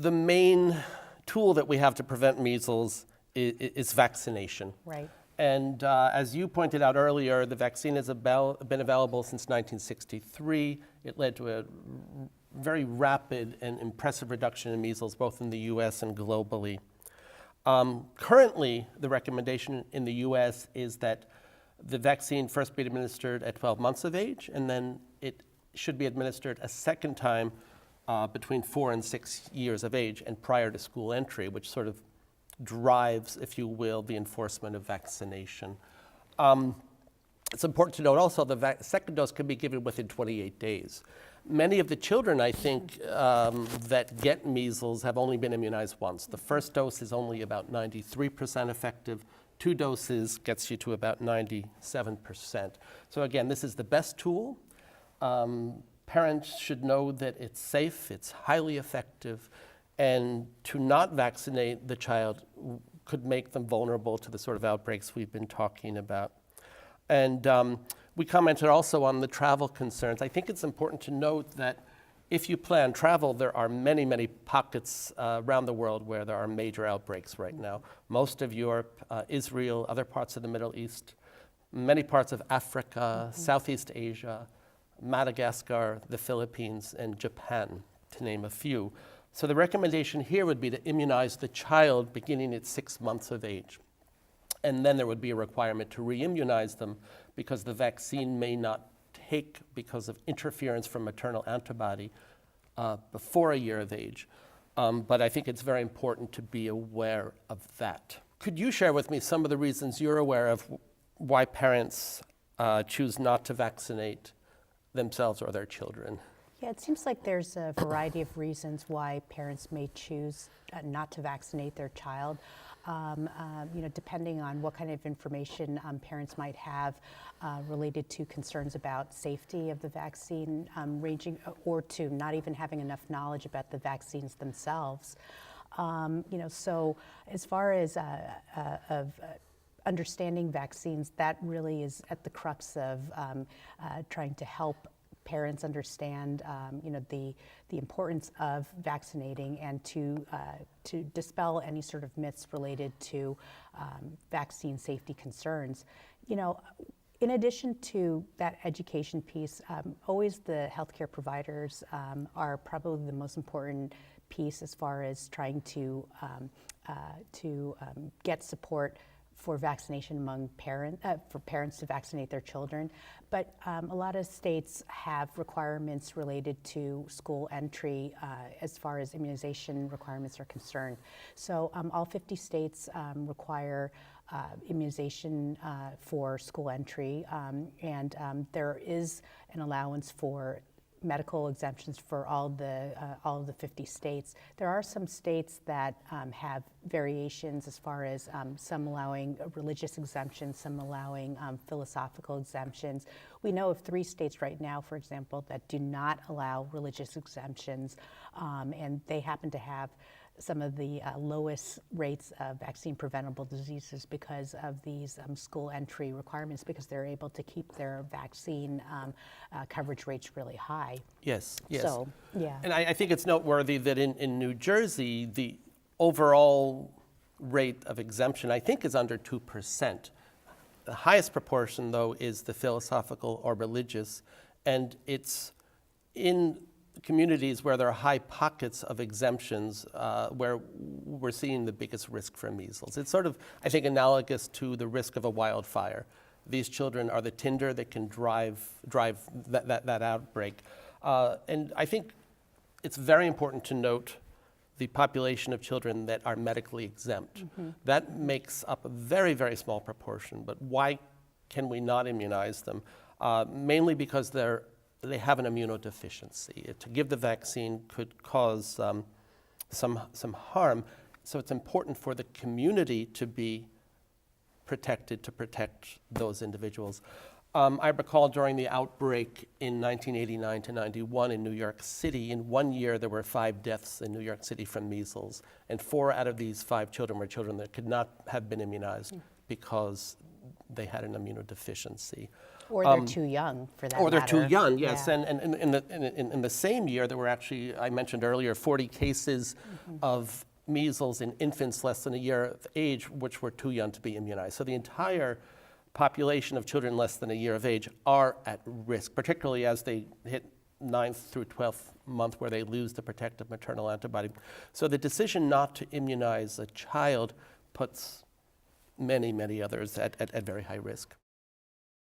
the main tool that we have to prevent measles is vaccination. Right. And as you pointed out earlier, the vaccine has been available since 1963. It led to a very rapid and impressive reduction in measles, both in the US and globally. Currently, the recommendation in the US is that the vaccine first be administered at 12 months of age, and then it should be administered a second time between 4 and 6 years of age and prior to school entry, which sort of drives, if you will, the enforcement of vaccination. It's important to note also the second dose can be given within 28 days. Many of the children, I think, that get measles have only been immunized once. The first dose is only about 93% effective. 2 doses gets you to about 97%. So again, this is the best tool. Parents should know that it's safe, it's highly effective, and to not vaccinate the child could make them vulnerable to the sort of outbreaks we've been talking about. And we commented also on the travel concerns. I think it's important to note that if you plan travel, there are many, many pockets around the world where there are major outbreaks right now. Most of Europe, Israel, other parts of the Middle East, many parts of Africa, Southeast Asia, Madagascar, the Philippines, and Japan, to name a few. So the recommendation here would be to immunize the child beginning at 6 months of age. And then there would be a requirement to re-immunize them because the vaccine may not take because of interference from maternal antibody before a year of age. But I think it's very important to be aware of that. Could you share with me some of the reasons you're aware of why parents choose not to vaccinate themselves or their children? Yeah, it seems like there's a variety of reasons why parents may choose not to vaccinate their child. Depending on what kind of information parents might have related to concerns about safety of the vaccine, ranging or to not even having enough knowledge about the vaccines themselves. So as far as understanding vaccines, that really is at the crux of trying to help parents understand, the importance of vaccinating and to dispel any sort of myths related to vaccine safety concerns. In addition to that education piece, always the healthcare providers are probably the most important piece as far as trying to get support for vaccination among for parents to vaccinate their children. But a lot of states have requirements related to school entry as far as immunization requirements are concerned. So all 50 states require immunization for school entry, and there is an allowance for medical exemptions for all of the 50 states. There are some states that have variations as far as some allowing religious exemptions, some allowing philosophical exemptions. We know of 3 states right now, for example, that do not allow religious exemptions, and they happen to have some of the lowest rates of vaccine preventable diseases because of these school entry requirements, because they're able to keep their vaccine coverage rates really high. Yes. So, yeah. And I think it's noteworthy that in New Jersey, the overall rate of exemption, I think, is under 2%. The highest proportion, though, is the philosophical or religious, and it's in communities where there are high pockets of exemptions where we're seeing the biggest risk for measles. It's sort of, I think, analogous to the risk of a wildfire. These children are the tinder that can drive that outbreak. And I think it's very important to note the population of children that are medically exempt. That makes up a very, very small proportion, but why can we not immunize them? Mainly because they have an immunodeficiency. To give the vaccine could cause some harm, so it's important for the community to be protected, to protect those individuals. I recall during the outbreak in 1989 to 91 in New York City, in 1 year there were 5 deaths in New York City from measles, and 4 out of these 5 children were children that could not have been immunized because they had an immunodeficiency. Or they're too young for that Or they're too matter. young, yes. Yeah. And in the same year, there were actually, I mentioned earlier, 40 cases of measles in infants less than a year of age, which were too young to be immunized. So the entire population of children less than a year of age are at risk, particularly as they hit 9th through 12th month, where they lose the protective maternal antibody. So the decision not to immunize a child puts many, many others at very high risk.